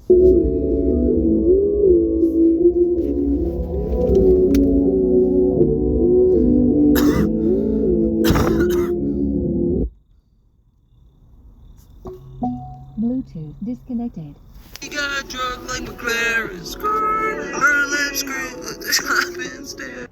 Bluetooth disconnected. He got drunk like McLaren, her lips scream like the shopping stand.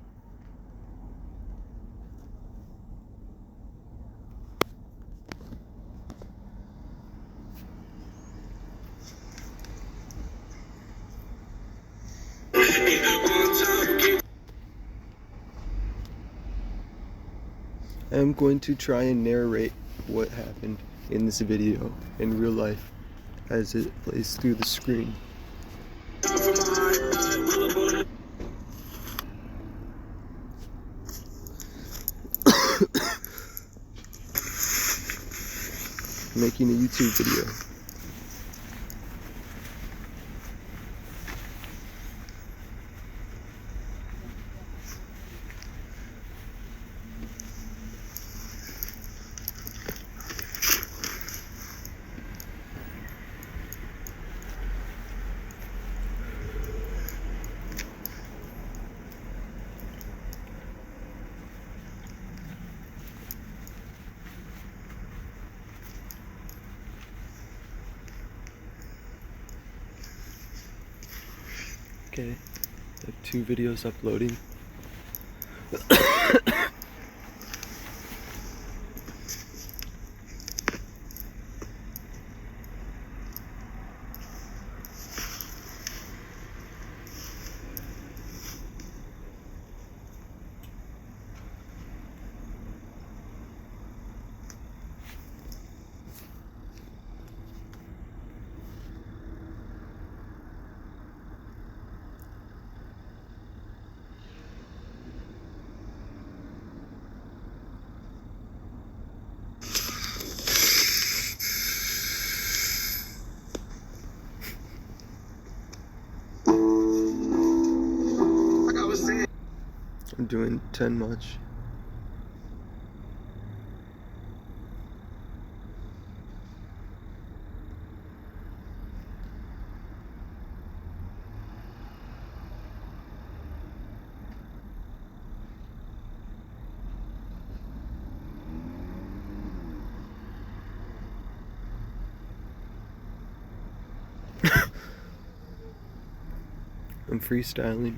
I'm going to try and narrate what happened in this video in real life as it plays through the screen. Making a YouTube video. Okay, I have 2 videos uploading. I'm doing 10 much. I'm freestyling.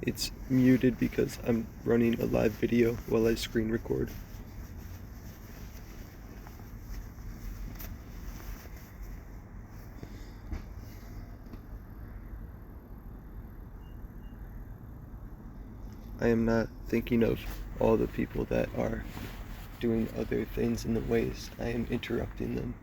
It's muted because I'm running a live video while I screen record. I am not thinking of all the people that are doing other things in the waste. I am interrupting them.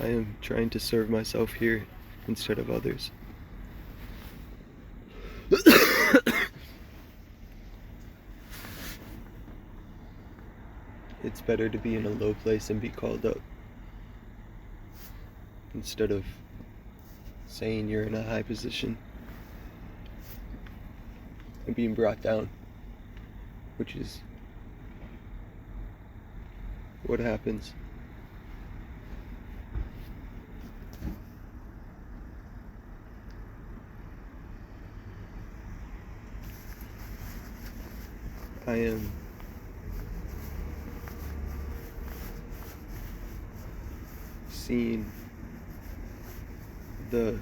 I am trying to serve myself here instead of others. It's better to be in a low place and be called up instead of saying you're in a high position and being brought down, which is what happens. I am seeing the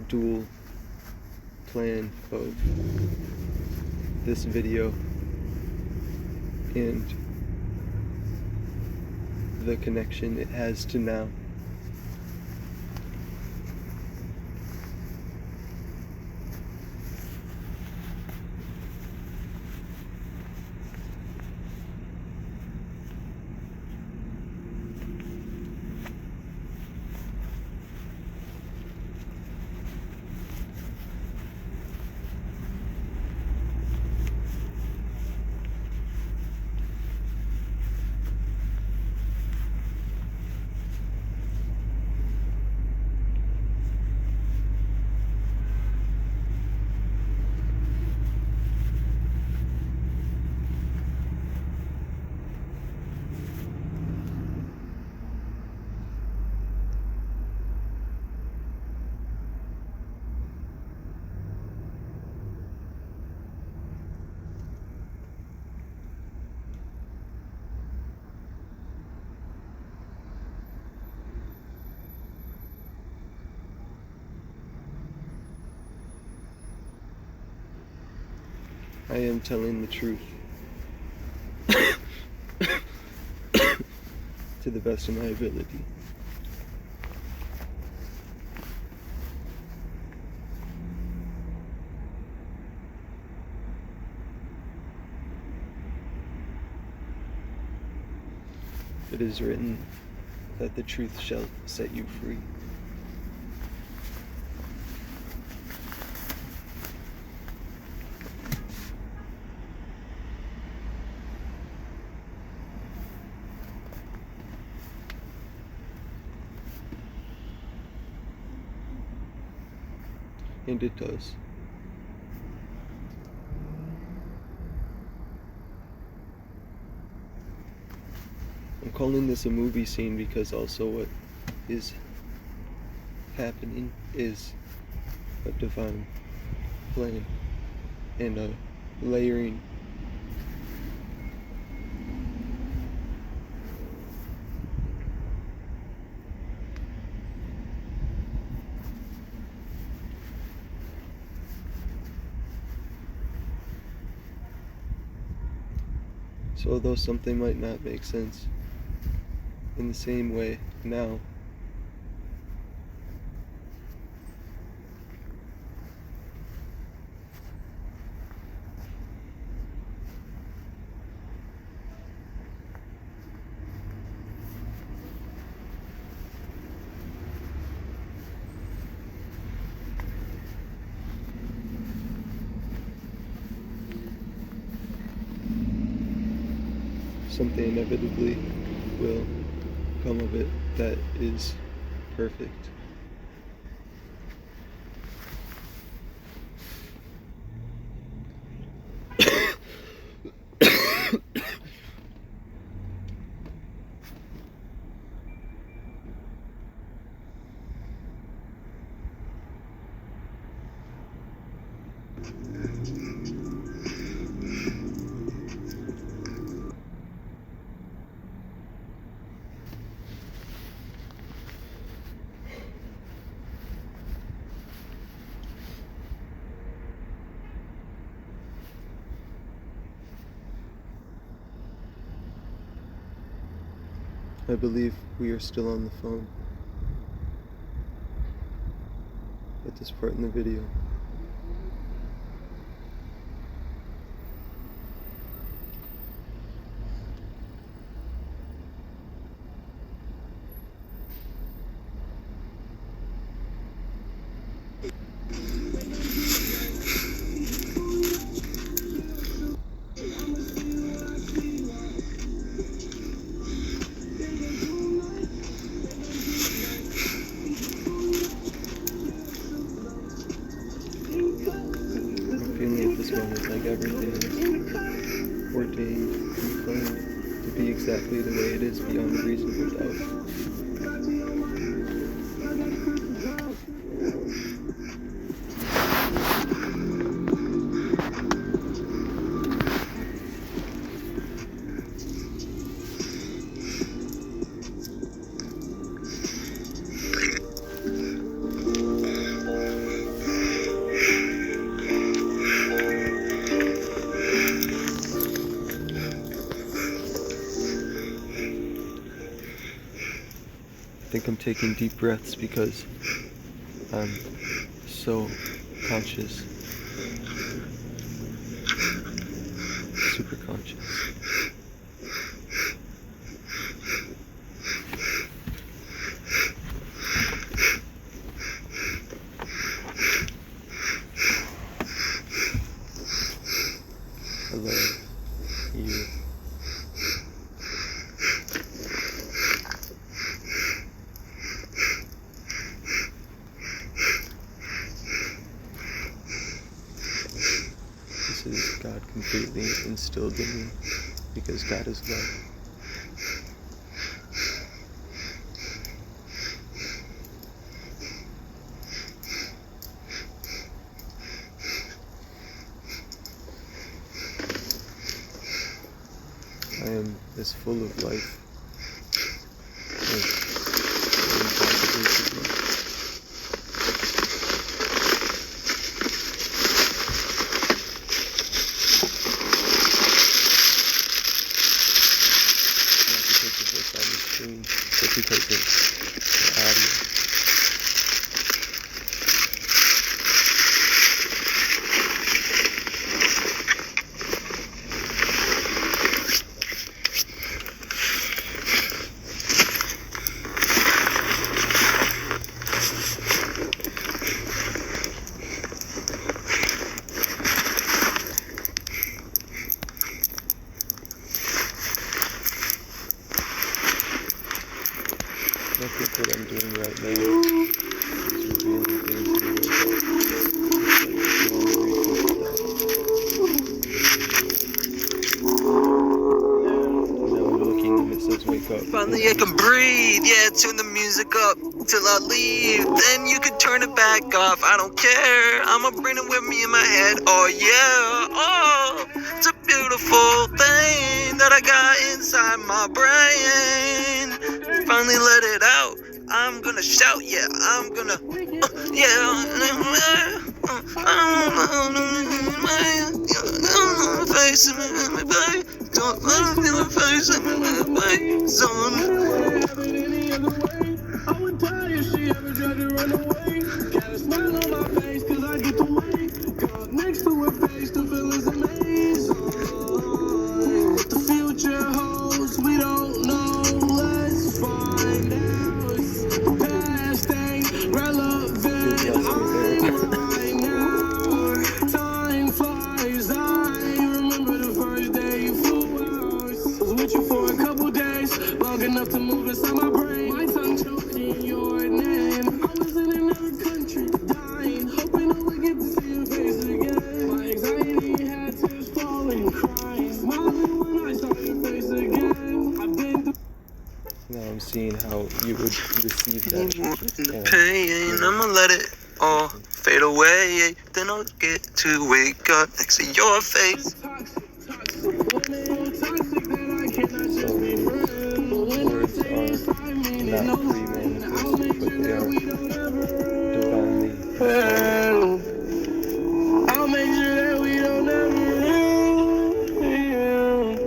dual plan of this video and the connection it has to now. I am telling the truth to the best of my ability. It is written that the truth shall set you free. And it does. I'm calling this a movie scene because also what is happening is a divine plan and a layering. So although something might not make sense in the same way now, something inevitably will come of it that is perfect. I believe we are still on the phone at this part in the video. I'm feeling at this moment like everything is ordained and planned to be exactly the way it is beyond a reasonable doubt. I think I'm taking deep breaths because I'm so conscious, super conscious. I love you. This is God completely instilled in me because God is love. I am as full of life as I possibly could be. also because of the audio. I think what I'm doing right now is revealing things to the world. Now I'm looking and it says wake up. Finally I can breathe, yeah, turn the music up till I leave. Then you can turn it back off, I don't care. I'ma bring it with me in my head, oh yeah. Oh, it's a beautiful thing that I got inside my brain. Finally let it out, I'm gonna shout, yeah, I'm gonna, I would die if she ever tried to run away. Got a smile on my face cause I get to wake up next to her face. The feeling's amazing. What the future holds, we don't know. Let's find out. Past ain't relevant. Right now, time flies. I remember the first day you flew out. Was with you for a couple days, long enough to move inside my brain. My tongue choking your name. I was in another country, dying, hoping I would get to see your face again. My anxiety had tears falling, crying, smiling when I saw your face again. I've been through. Now I'm seeing how you would receive that. pain, I'ma let it all fade away. Then I'll get to wake up next to your face. Toxic, when they so toxic that I cannot just be friends. Words are not free manifested, but they are divinely. I'll make sure that we don't ever.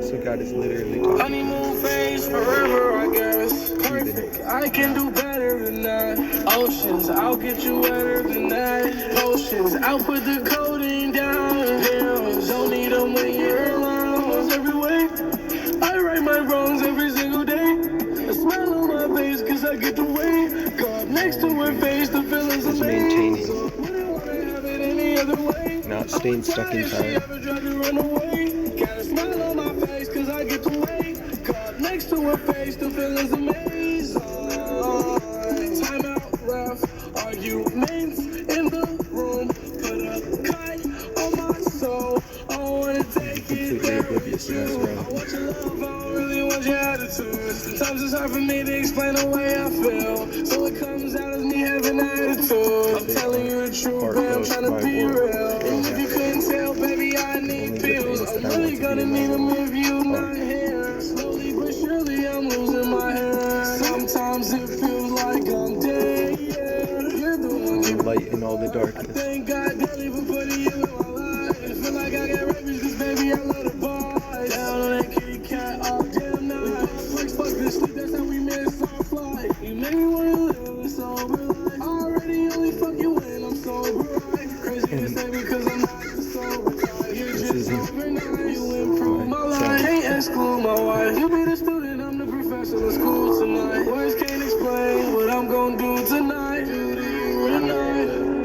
So God is literally talking. Honeymoon phase forever, I guess. Perfect, I can do better than that. Oceans, I'll get you wetter than that. Potions, I'll put the codeine down. Pills, don't need them when you're alone. Every way, I right my wrongs every single day. A smile on my face cause I get to wake up next to her face. The feeling's Is amazing. maintaining, Wouldn't wanna have it any other way. not staying stuck in time. Got a smile on my face cause I get to wake up next to her face. The feeling's amazing. Time out, rough arguments in the room. Put a cut on my soul. I wanna take it Completely there oblivious to with what's you. around. I want your love, I don't really want your attitude. Sometimes it's hard for me to explain the way I feel, so it comes out as me having attitude. I'm telling you the truth, babe, I'm trying to be real. And if you couldn't tell, baby, I need pills. I'm really gonna need them if you not here. Slowly but surely, I'm losing my hair. Sometimes it feels like I'm dead. Yeah, you're the one. The light in all the darkness. Thank God daily for putting you in my life. Feel like I got rabies cause baby I love the boys. Down on that kitty cat all damn night. Flex, fuck this sleep, that's how we miss our flight. You make me wanna live a sober life. I already only fuck you when I'm sober, right? Crazy to say because I'm not the sober type. You're This just isn't overnight, you improve my life. Can't exclude my wife. You be the student, I'm the professor in school tonight. Words can't explain what I'm gonna do tonight. Do to you tonight. There's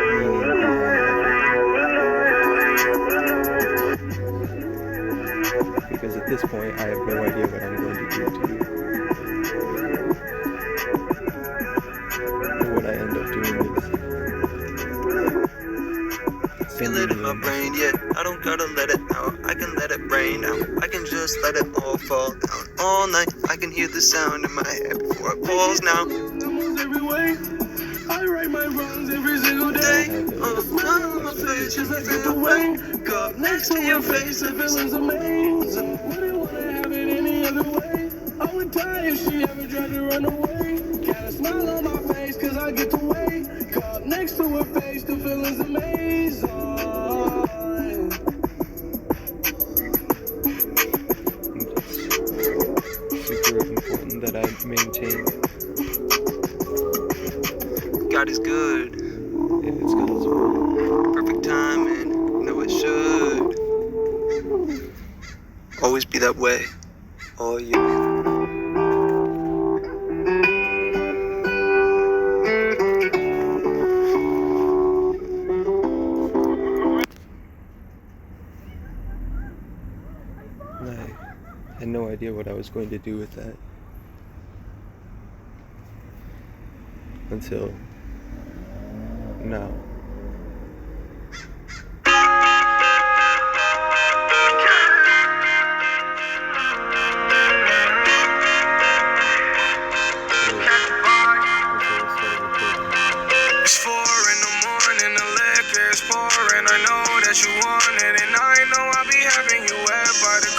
meaning behind it. Because at this point, I have no idea what I'm going to do to you. And what I end up doing is Feel it in my brain, yeah, I don't gotta let it out. I can let it rain out. I can just let it all fall down. All night, I can hear the sound in my head before it falls now. Every way, I right my wrongs every single day. Oh, my face is I get to wake up next to your face. The feeling's amazing. Wouldn't wanna have it any other way. I would die if she ever tried to run away. Got a smile on my face cause I get to wake up next to her face. The feeling's amazing. maintain. God is good. If it's God's will. Perfect timing. You know it should. Always be that way. Oh, yeah. I had no idea what I was going to do with that. Until now. It's 4 in the morning, the liquor's pouring. I know that you want it, and I know I'll be having you wet by the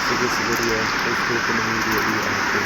So this video is taken immediately after.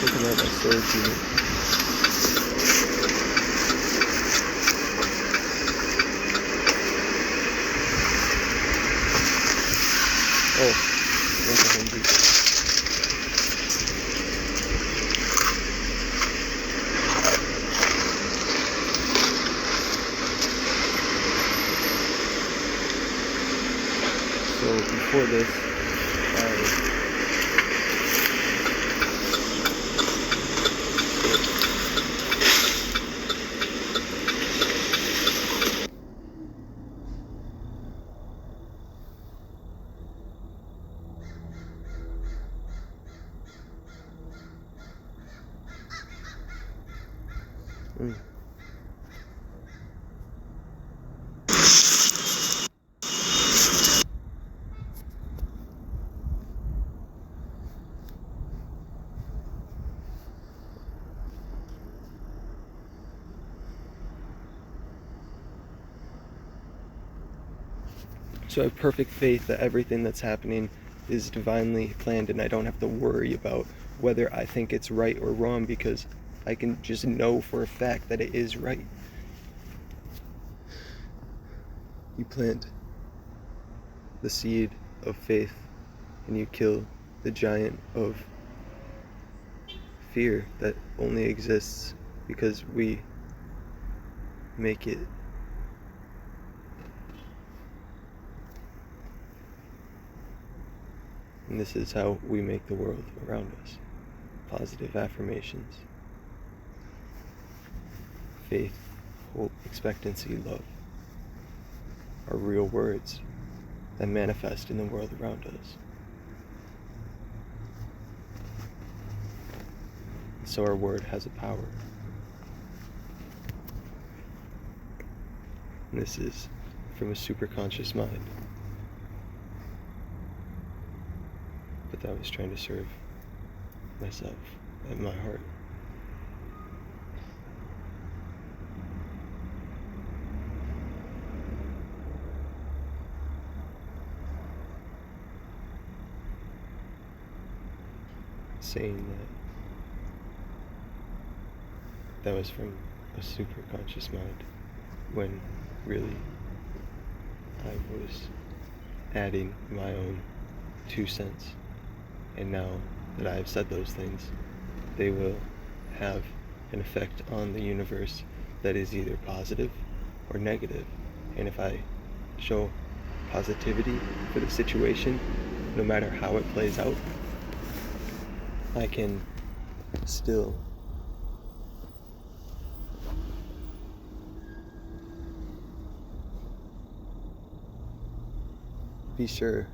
Thinking about my storage unit. Oh, that's a hungry. So before this, So I have perfect faith that everything that's happening is divinely planned and I don't have to worry about whether I think it's right or wrong because I can just know for a fact that it is right. You plant the seed of faith and you kill the giant of fear that only exists because we make it And this is how we make the world around us. Positive affirmations. Faith, hope, expectancy, love are real words that manifest in the world around us. So our word has a power. And this is from a superconscious mind. But that was trying to serve myself and my heart. Saying that was from a superconscious mind, when really I was adding my own 2 cents. And now that I have said those things, they will have an effect on the universe that is either positive or negative. And if I show positivity for the situation, no matter how it plays out, I can still be sure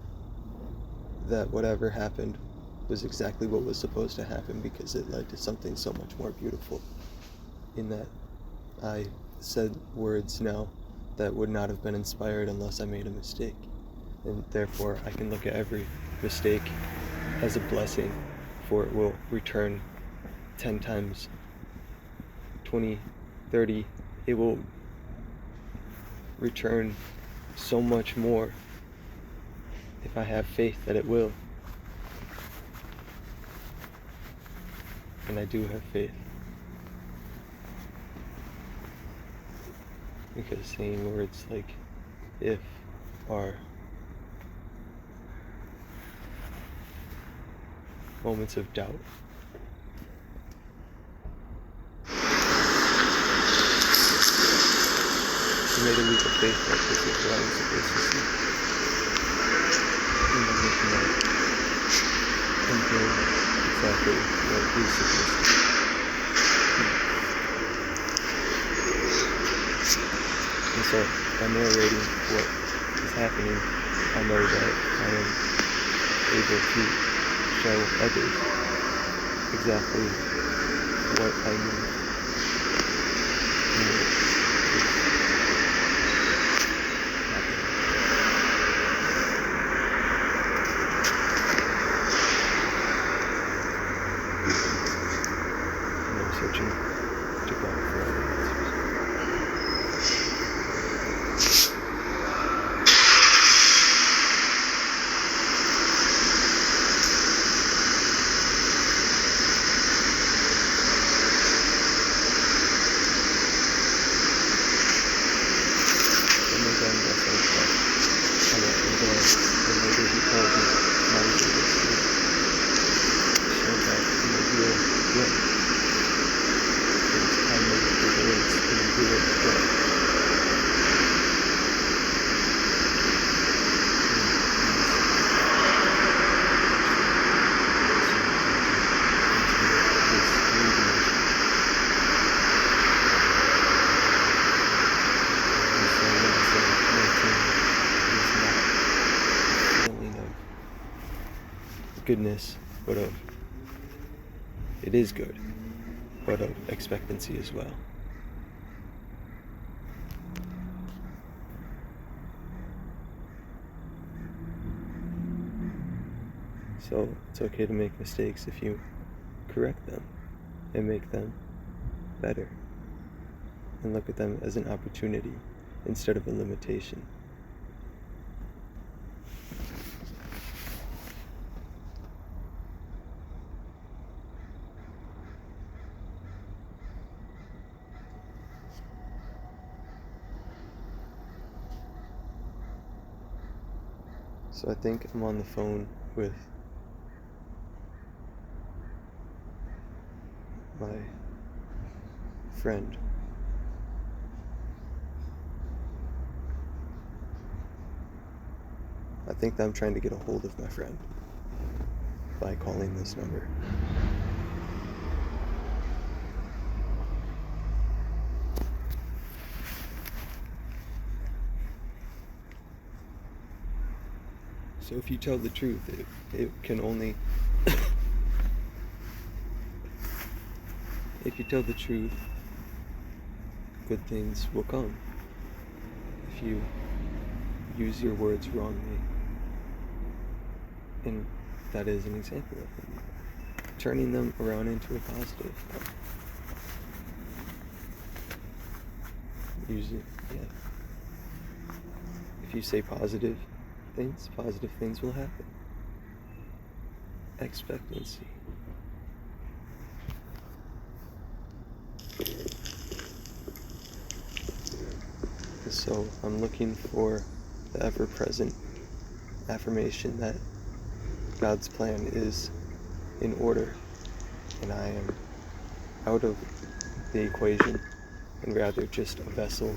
that whatever happened was exactly what was supposed to happen, because it led to something so much more beautiful. In that I said words now that would not have been inspired unless I made a mistake. And therefore I can look at every mistake as a blessing, for it will return 10 times, 20, 30. It will return so much more if I have faith that it will. And I do have faith. Because saying words like if are moments of doubt. I made a leap of faith that this is what I was supposed to see. And I'm looking at it and doing exactly what he's supposed to do. And so, by narrating what is happening, I know that I am able to show others exactly what I need. And I'm searching to God for all the answers. Goodness, but of it is good, but of expectancy as well. So it's okay to make mistakes if you correct them and make them better, and look at them as an opportunity instead of a limitation. So I think I'm on the phone with my friend. I think that I'm trying to get a hold of my friend. by calling this number. So if you tell the truth, it can only... If you tell the truth, good things will come. If you use your words wrongly, and that is an example of them, turning them around into a positive. Use it, yeah. If you say positive things will happen. Expectancy. So I'm looking for the ever-present affirmation that God's plan is in order, and I am out of the equation, and rather just a vessel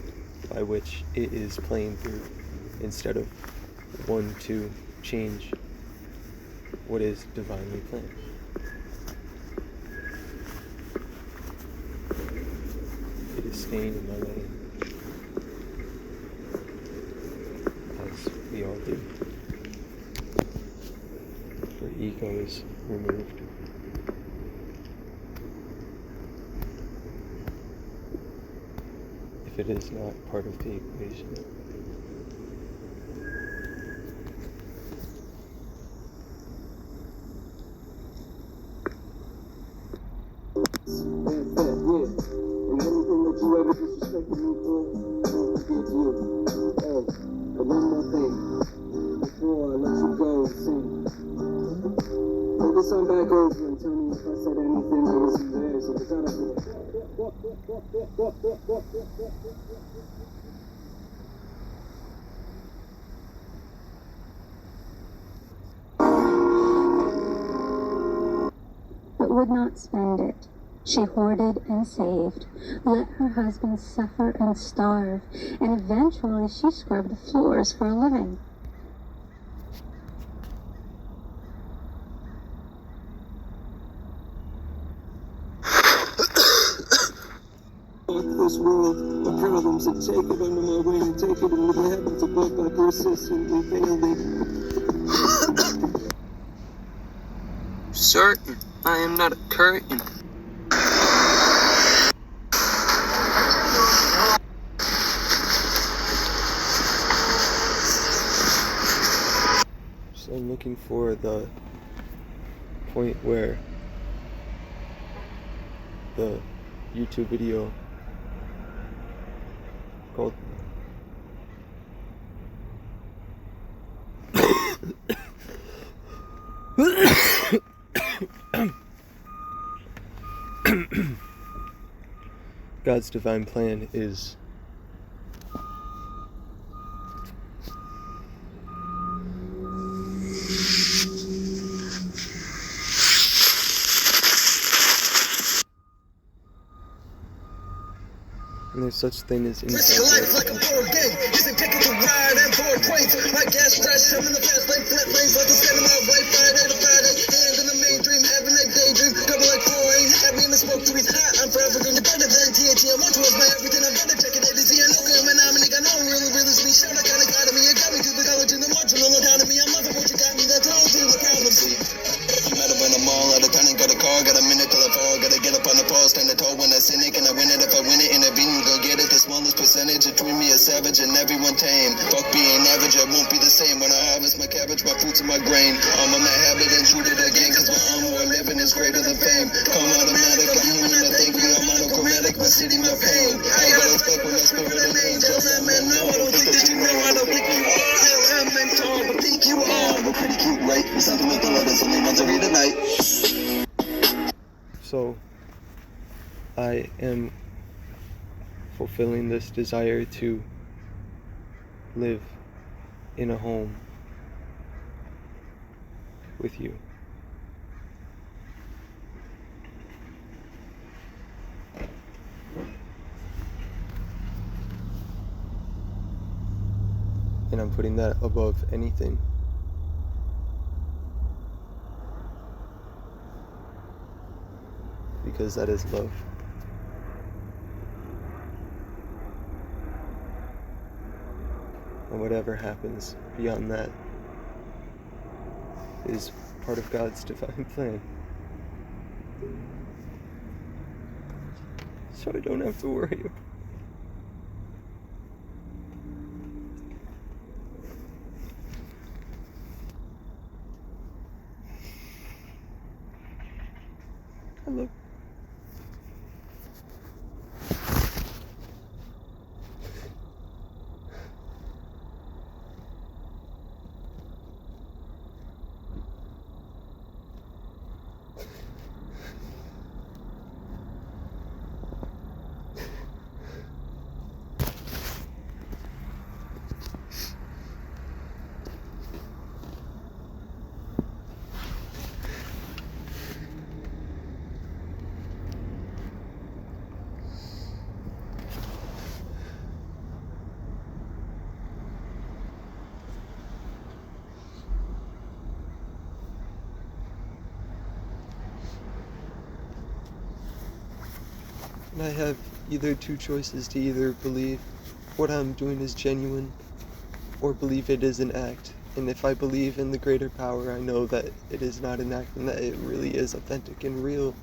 by which it is playing through, instead of one to change what is divinely planned. It is staying in my lane, as we all do, where ego is removed. If it is not part of the equation. But would not spend it. She hoarded and saved, let her husband suffer and starve, and eventually she scrubbed the floors for a living. This world of problems and take it under my wing and take it into the heavens above by persistently failing. Certain, I am not a curtain. So I'm looking for the point where the YouTube video called God's divine plan is and there's such thing as Risk your life like a board game. Using ticket to ride and board points. Like gas stress, I'm in the fast lane, flat lanes, like a stand my way, Friday to Friday. Hands in the main dream, having a daydream. Couple like 4 ain't had me in the smoke to be hot. I'm forever gonna better than THC. I'm on towards my everything. I'm better checking ADC. I know I'm an nominee. I know I'm really sweet. Shout out kind of got me. You got me to the college in the marginal economy. I'm not the what you got me. That's all to the problem. See, I'm out of in the mall, out of town and got a car. Got a minute till I fall. Gotta get up on the pole, stand tall when I cynic and I win it. If I win it, intervene, go get it. The smallest percentage between me a savage and everyone tame. Fuck being average, I won't be the same. When I harvest my cabbage, my fruits and my grain. I'm on my habit and shoot it again. Cause my arm where living is greater than fame. Come automatic, I'm human, I think we are monochromatic. My city, my pain. I gotta expect when I spirit an angel. No, I don't think that you know. I don't think you are elemental, but think you are. We're pretty cute, right? We're sentimental, there's only ones I read at night. So I am fulfilling this desire to live in a home with you. And I'm putting that above anything. because that is love. And whatever happens beyond that is part of God's divine plan. So I don't have to worry about I love And I have either two choices: to either believe what I'm doing is genuine or believe it is an act. And if I believe in the greater power, I know that it is not an act and that it really is authentic and real.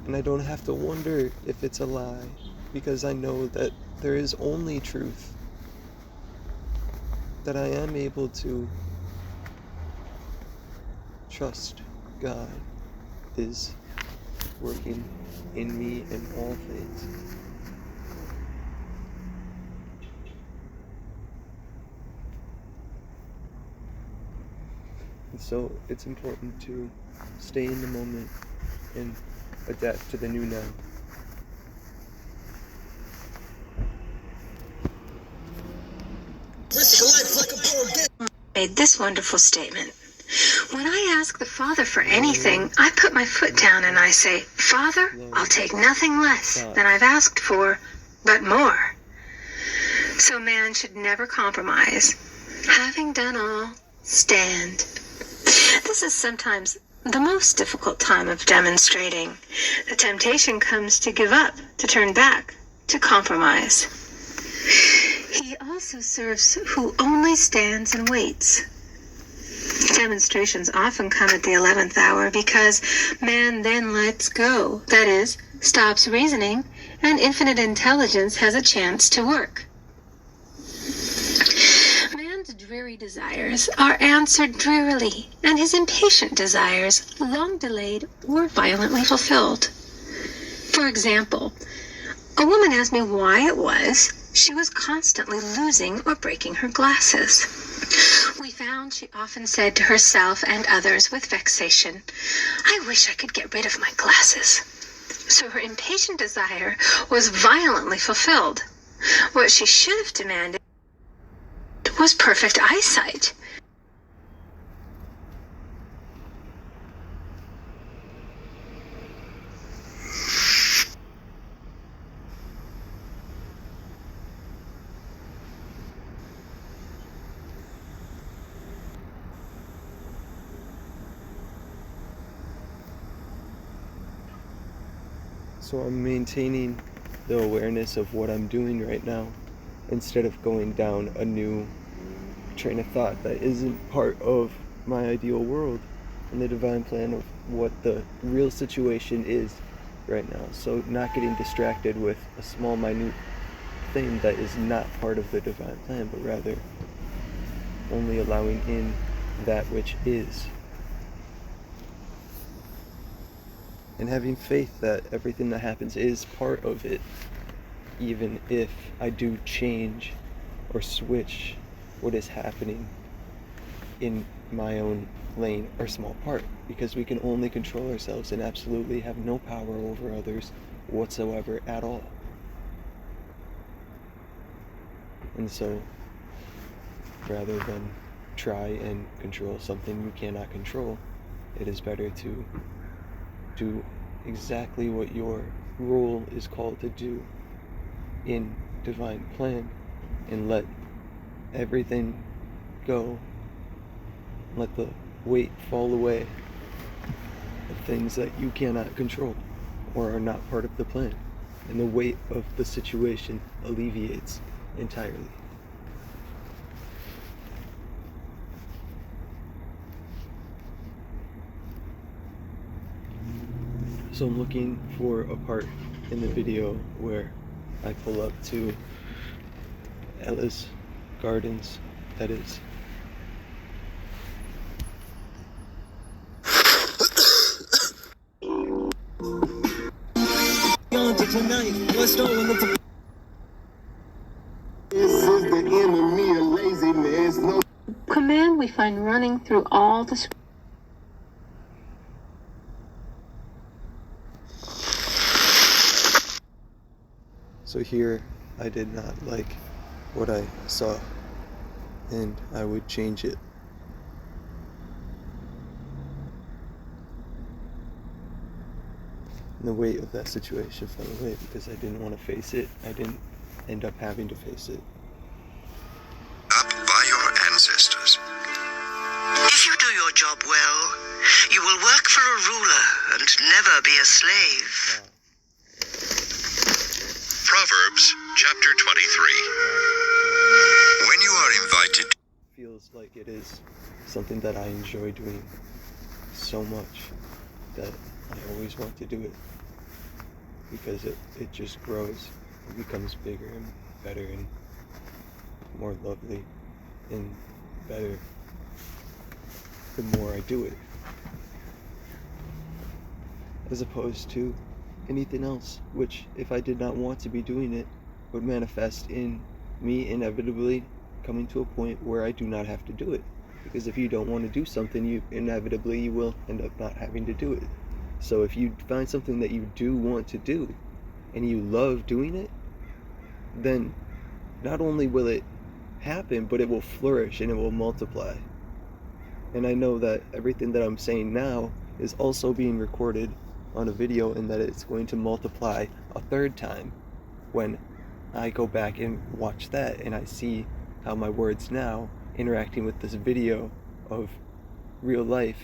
And I don't have to wonder if it's a lie, because I know that there is only truth. That I am able to trust God is working in me in all things. And so it's important to stay in the moment and adapt to the new now. Made this wonderful statement. When I ask the Father for anything, I put my foot down and I say, Father, I'll take nothing less than I've asked for, but more. So man should never compromise. Having done all, stand. This is sometimes the most difficult time of demonstrating. The temptation comes to give up, to turn back, to compromise. He also serves who only stands and waits. Demonstrations often come at the 11th hour because man then lets go, that is, stops reasoning, and infinite intelligence has a chance to work. Man's dreary desires are answered drearily, and his impatient desires, long delayed, were violently fulfilled. For example, a woman asked me why it was she was constantly losing or breaking her glasses. We found she often said to herself and others with vexation, I wish I could get rid of my glasses. So her impatient desire was violently fulfilled. What she should have demanded was perfect eyesight. So I'm maintaining the awareness of what I'm doing right now instead of going down a new train of thought that isn't part of my ideal world and the divine plan of what the real situation is right now. So not getting distracted with a small, minute thing that is not part of the divine plan, but rather only allowing in that which is. And having faith that everything that happens is part of it, even if I do change or switch what is happening in my own lane or small part, because we can only control ourselves and absolutely have no power over others whatsoever at all. And so, rather than try and control something you cannot control, it is better to do exactly what your role is called to do in divine plan and let everything go. Let the weight fall away of things that you cannot control. or are not part of the plan, and the weight of the situation alleviates entirely. So I'm looking for a part in the video where I pull up to Ella's Gardens, that is. Command we find running through all the So here, I did not like what I saw, and I would change it. And the weight of that situation fell away because I didn't want to face it. I didn't end up having to face it. Up by your ancestors. If you do your job well, you will work for a ruler and never be a slave. Proverbs chapter 23. When you are invited, Feels like it is something that I enjoy doing so much that I always want to do it, because it just grows. It becomes bigger and better and more lovely and better the more I do it, as opposed to anything else, which, if I did not want to be doing it, would manifest in me inevitably coming to a point where I do not have to do it. Because if you don't want to do something, you will end up not having to do it. So if you find something that you do want to do and you love doing it, then not only will it happen, but it will flourish and it will multiply. And I know that everything that I'm saying now is also being recorded on a video, and that it's going to multiply a third time when I go back and watch that and I see how my words now interacting with this video of real life,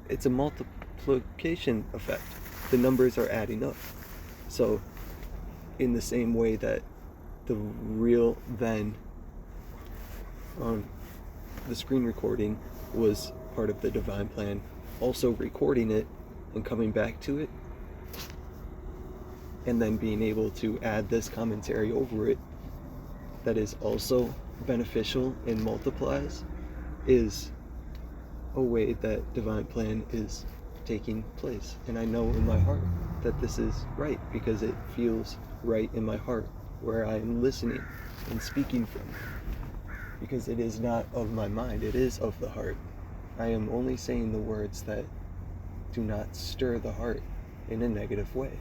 it's a multiplication effect. The numbers are adding up. So in the same way that the real then the screen recording was part of the divine plan, also recording it and coming back to it, and then being able to add this commentary over it that is also beneficial and multiplies, is a way that divine plan is taking place. And I know in my heart that this is right, because it feels right in my heart where I am listening and speaking from, because it is not of my mind, it is of the heart. I am only saying the words that do not stir the heart in a negative way,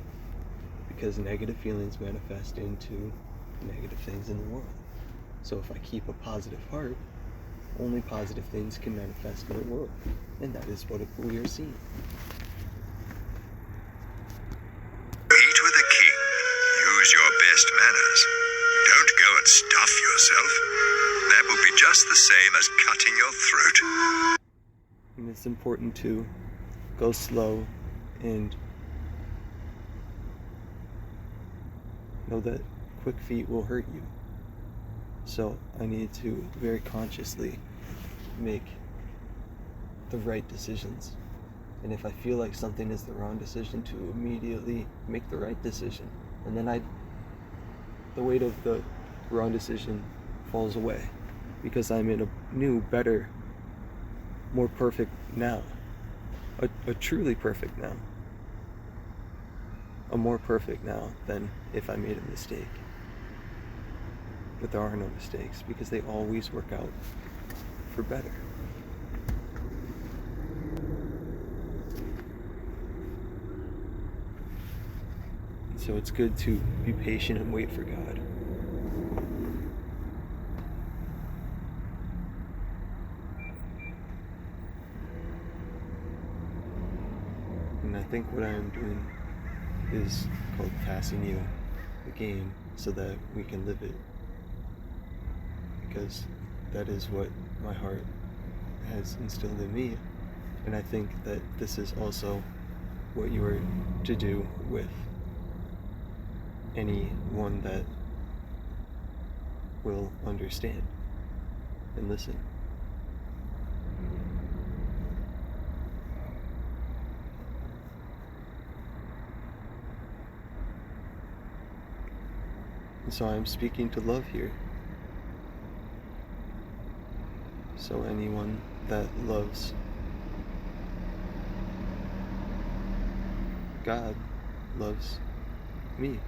because negative feelings manifest into negative things in the world. So if I keep a positive heart, only positive things can manifest in the world, and that is what we are seeing. eat with a king. Use your best manners. Don't go and stuff yourself. That will be just the same as cutting your throat. And it's important to go slow and know that quick feet will hurt you. So I need to very consciously make the right decisions. And if I feel like something is the wrong decision, to immediately make the right decision. And then the weight of the wrong decision falls away, because I'm in a new, better, more perfect now. A truly perfect now. A more perfect now than if I made a mistake. But there are no mistakes, because they always work out for better. And so it's good to be patient and wait for God. And I think what I am doing is called passing you the game so that we can live it. Because that is what my heart has instilled in me. And I think that this is also what you are to do with anyone that will understand and listen. And so I'm speaking to love here. So anyone that loves God loves me.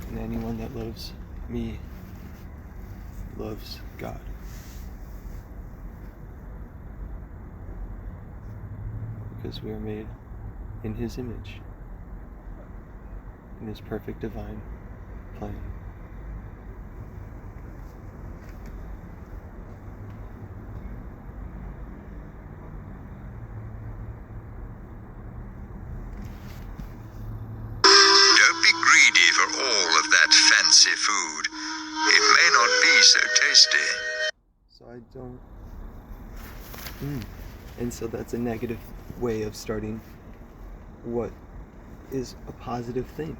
And anyone that loves me loves God. Because we are made in His image, in His perfect divine plan. Don't be greedy for all of that fancy food. It may not be so tasty. So I don't. And so that's a negative way of starting what is a positive thing.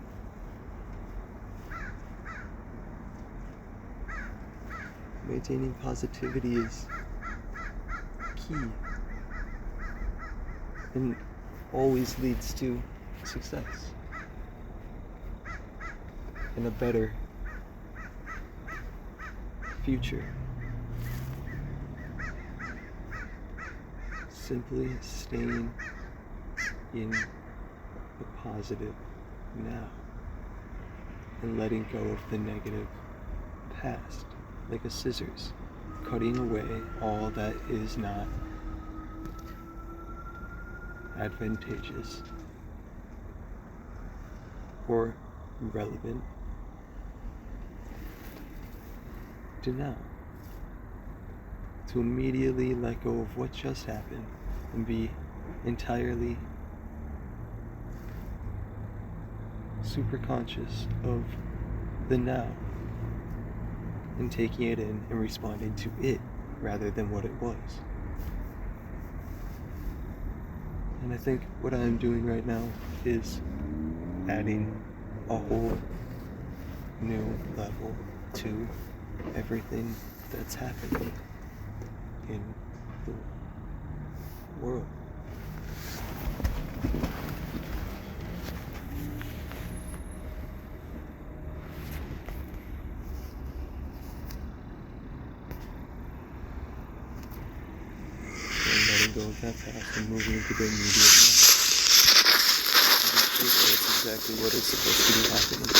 Maintaining positivity is key and always leads to success and a better future. Simply staying in the positive now and letting go of the negative past, like a scissors, cutting away all that is not advantageous or relevant to now. To immediately let go of what just happened and be entirely super conscious of the now and taking it in and responding to it rather than what it was. And I think what I'm doing right now is adding a whole new level to everything that's happening in the world. And letting go of that past and moving into the immediate now. That's exactly what is supposed to be happening.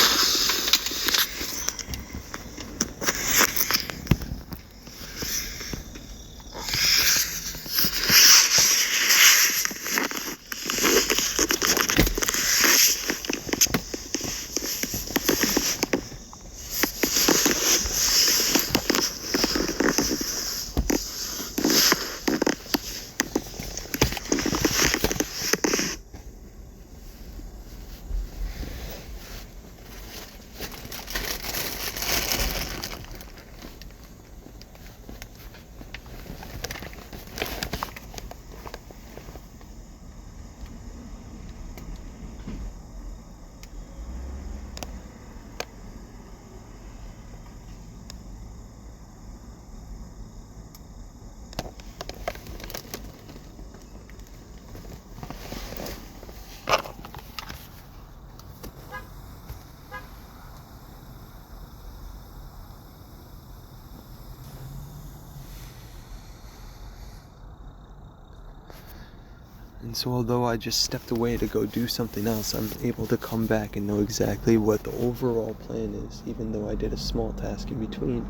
And so although I just stepped away to go do something else, I'm able to come back and know exactly what the overall plan is, even though I did a small task in between.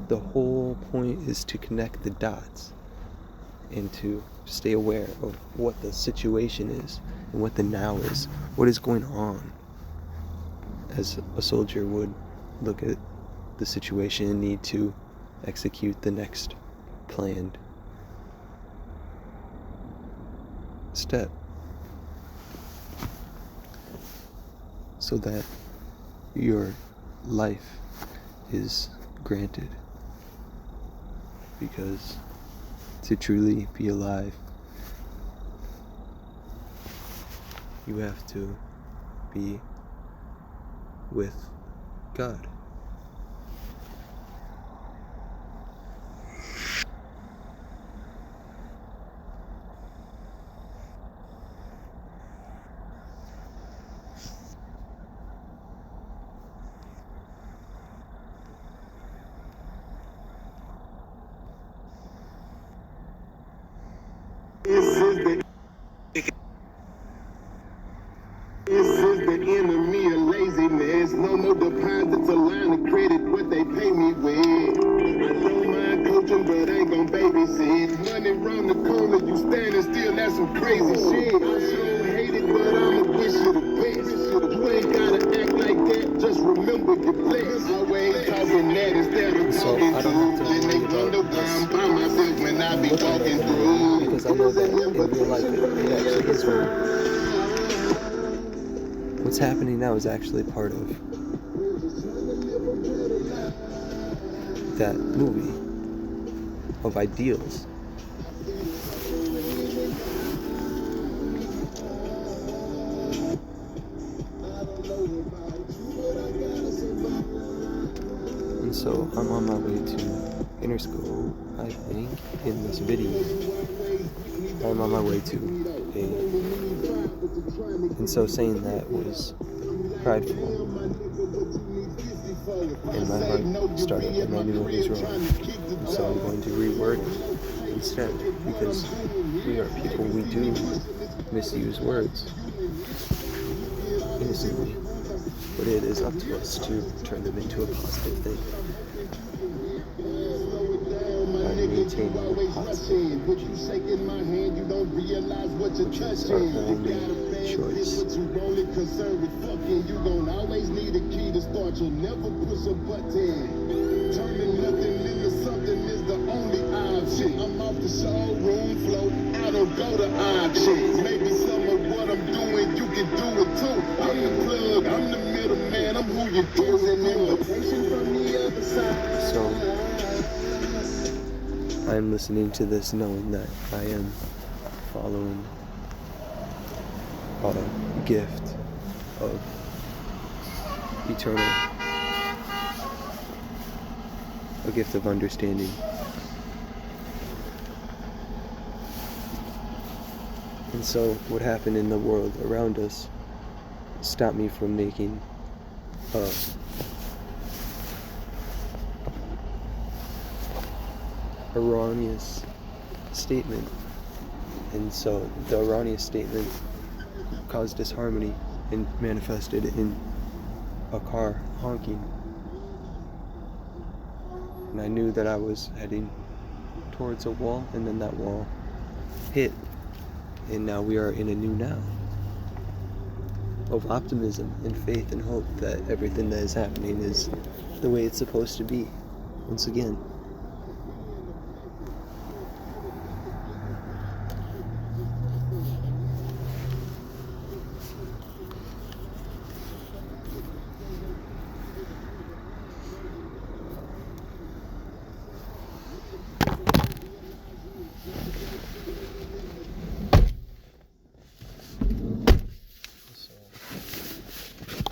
The whole point is to connect the dots and to stay aware of what the situation is and what the now is, what is going on, as a soldier would look at the situation and need to execute the next planned step so that your life is granted. Because to truly be alive, you have to be with God. This is the enemy of laziness. No more deposits, a line of credit, what they pay me with. I don't mind coaching, but ain't gon' babysit. Money round the corner, you standing still, that's some crazy shit. I sure hate it, but I'ma wish you the best. You ain't gotta act like that, just remember you're blessed. Always talking that instead of So talking I don't have to and they worry wonder about why this I'm by myself when I be looking like walking a through. movie, because I know that in real life it actually is real. What's happening now is actually part of that movie of ideals. And so I'm on my way to Interschool, I think, in this video. I'm on my way to and so saying that was prideful. And my heart started, and I knew it was wrong. And so I'm going to reword it instead, because we are people, we do misuse words innocently, but it is up to us to turn them into a positive thing. By maintaining the positive, which is our only choice. You gon' always need a key to start. You'll never push a button. Turning nothing into something is the only option. I'm off the showroom floor. I don't go to auctions. Maybe some of what I'm doing, you can do it too. I'm the plug, I'm the middleman, I'm who you do. An invitation from the other side. So I'm listening to this knowing that I am following a gift of eternal, a gift of understanding. And so what happened in the world around us stopped me from making a erroneous statement. And so the erroneous statement caused disharmony and manifested in a car honking. And I knew that I was heading towards a wall, and then that wall hit. And now we are in a new now of optimism and faith and hope that everything that is happening is the way it's supposed to be once again.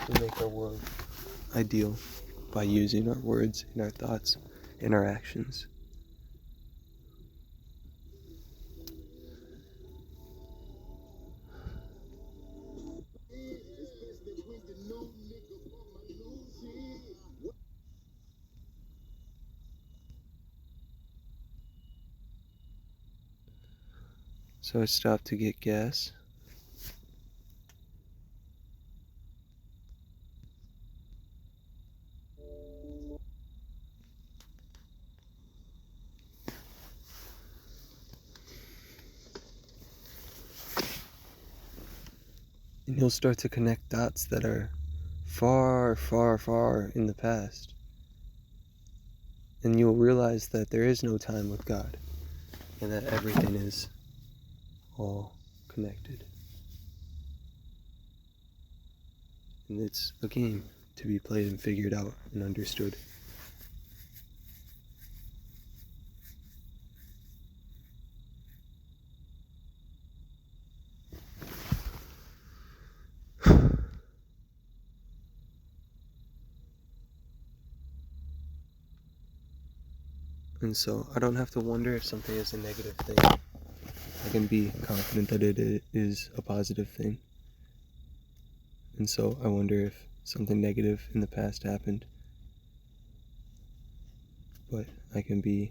We make our world ideal by using our words and our thoughts and our actions. So I stopped to get gas. And you'll start to connect dots that are far, far, far in the past. And you'll realize that there is no time with God, and that everything is all connected. And it's a game to be played and figured out and understood. And so I don't have to wonder if something is a negative thing. I can be confident that it is a positive thing. And so I wonder if something negative in the past happened. But I can be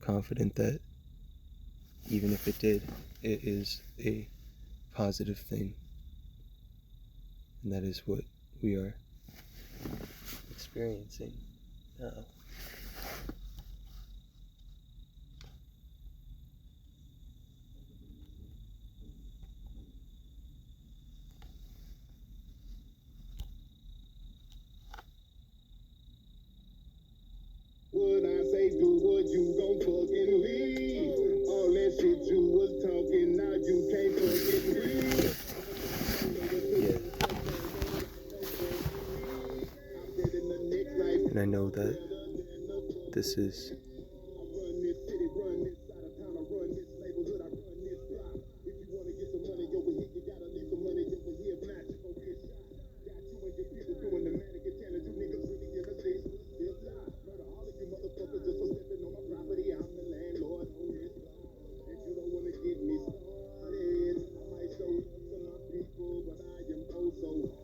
confident that even if it did, it is a positive thing. And that is what we are experiencing now. What I say, do what you gon' fucking leave. All that shit you was talking, now you can't fucking read. Yeah. And I know that this is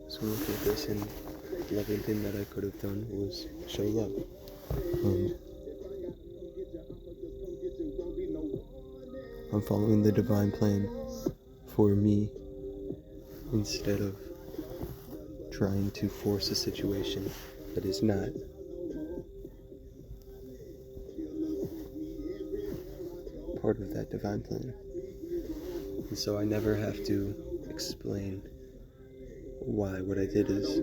so look at this, and the loving thing that I could have done was show love. And I'm following the divine plan for me instead of trying to force a situation that is not. Part of that divine plan. And so I never have to explain why what I did is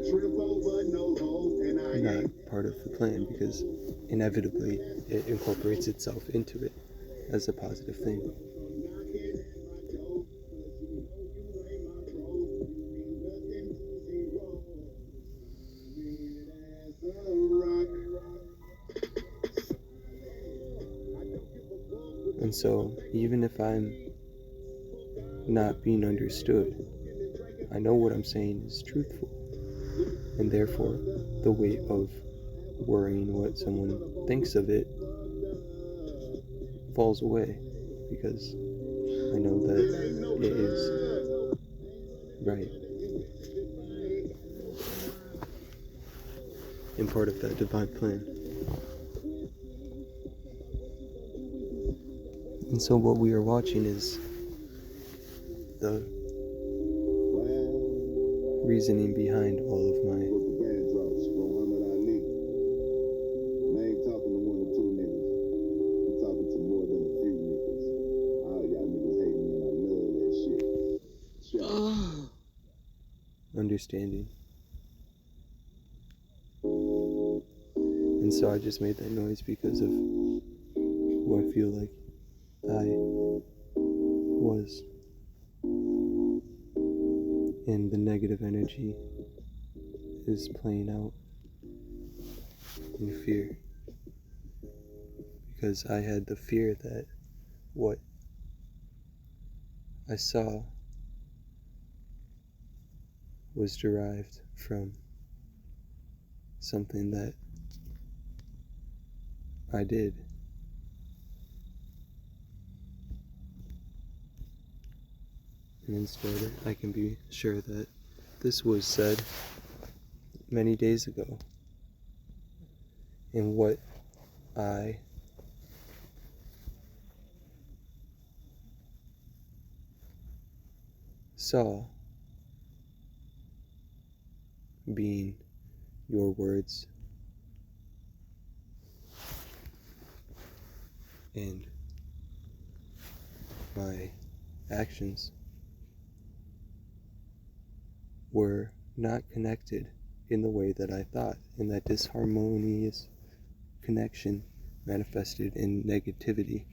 not part of the plan, because inevitably it incorporates itself into it as a positive thing. And so even if I'm not being understood, I know what I'm saying is truthful, and therefore the weight of worrying what someone thinks of it falls away, because I know that it is right and part of that divine plan. And so what we are watching is the reasoning behind all of my understanding. And so I just made that noise because of who I feel like I was. And the negative energy is playing out in fear. Because I had the fear that what I saw was derived from something that I did. And instead, I can be sure that this was said many days ago. And what I saw being your words and my actions were not connected in the way that I thought, and that disharmonious connection manifested in negativity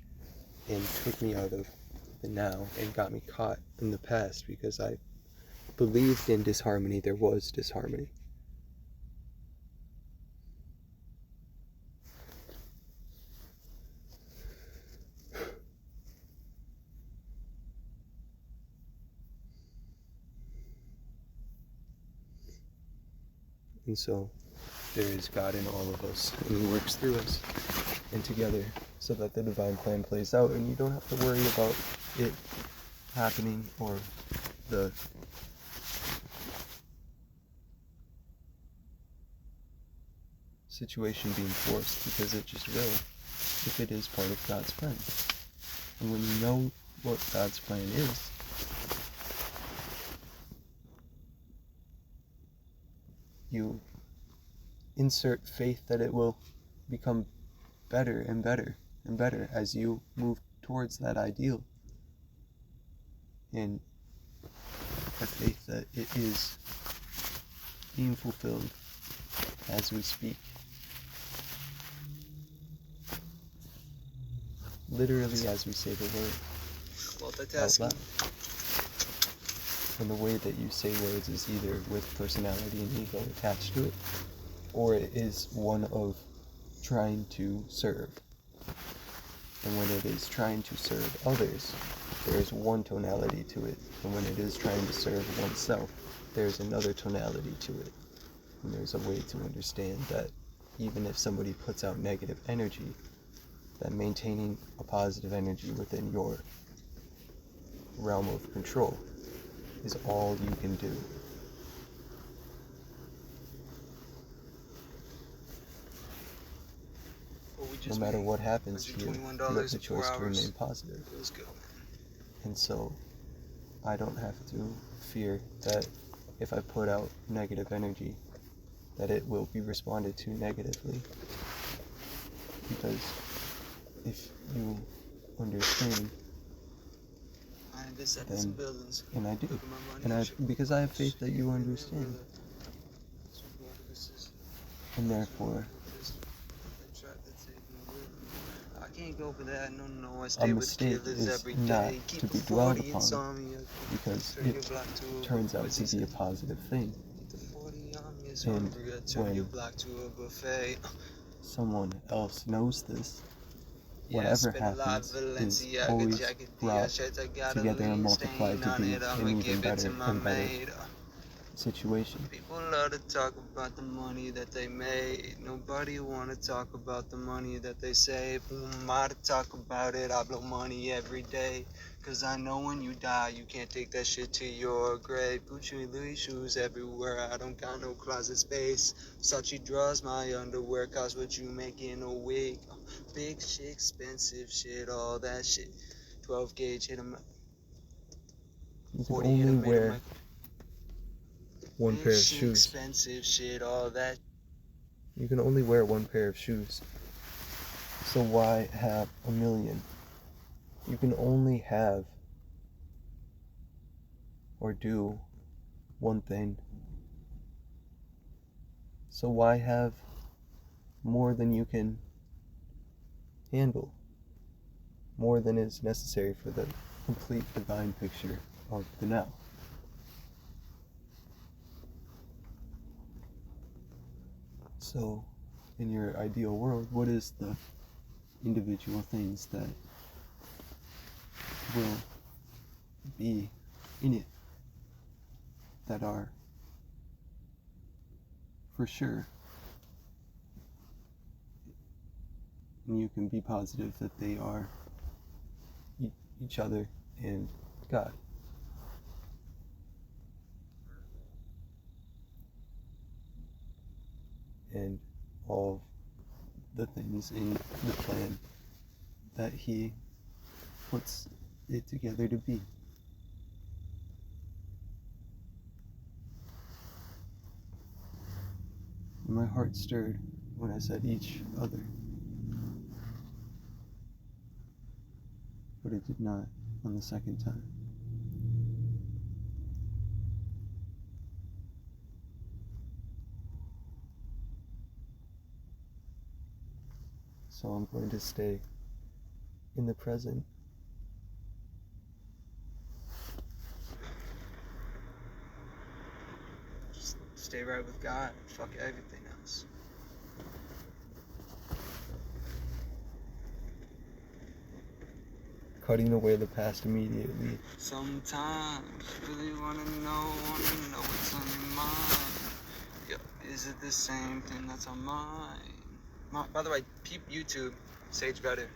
and took me out of the now and got me caught in the past because I believed in disharmony. There was disharmony. And so there is God in all of us, and He works through us and together so that the divine plan plays out, and you don't have to worry about it happening or the situation being forced, because it just will if it is part of God's plan. And when you know what God's plan is, you insert faith that it will become better and better and better as you move towards that ideal, and have faith that it is being fulfilled as we speak. Literally as we say the word out loud. And the way that you say words is either with personality and ego attached to it, or it is one of trying to serve. And when it is trying to serve others, there is one tonality to it. And when it is trying to serve oneself, there is another tonality to it. And there's a way to understand that even if somebody puts out negative energy, that maintaining a positive energy within your realm of control is all you can do. No matter what happens to you, you have the choice to remain positive. And so, I don't have to fear that if I put out negative energy, that it will be responded to negatively. Because if you understand, then, and I do, because I have faith that you understand, and therefore, a mistake is not to be dwelled upon, because it turns out to be a positive thing. And when someone else knows this, whatever happens is always brought together and multiplied to be an even better and better situation. People love to talk about the money that they made. Nobody wanna talk about the money that they save. Who am I to talk about it? I blow money every day. Cause I know when you die, you can't take that shit to your grave. Gucci and Louis shoes everywhere. I don't got no closet space. Versace draws my underwear. Cost what you make in a week. Big shit, expensive shit, all that shit. 12 gauge hit 'em. You can only wear one pair of shit, shoes. Expensive shit, all that. You can only wear one pair of shoes. So why have a million? You can only have or do one thing. So why have more than you can handle? More than is necessary for the complete divine picture of the now. So, in your ideal world, what is the individual things that will be in it that are for sure, and you can be positive that they are each other and God? And all the things in the plan that He puts it together to be. My heart stirred when I said each other, but it did not on the second time. So I'm going to stay in the present stay right with God. Fuck everything else. Cutting away the past immediately. Sometimes really wanna know what's on your mind. Yeah, is it the same thing that's on mine? By the way, peep YouTube, Sage Vedder.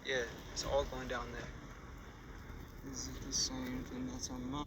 Yeah, it's all going down there. Is it the same thing that's on mine?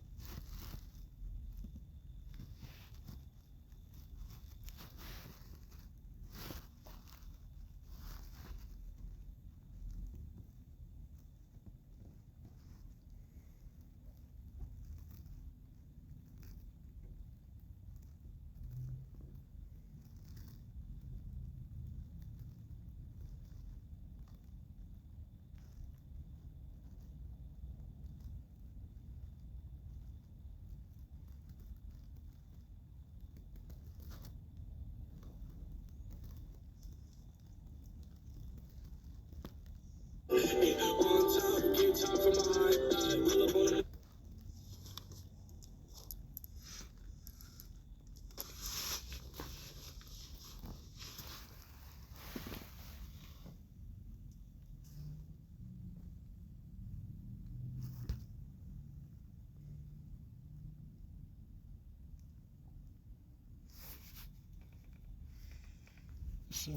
So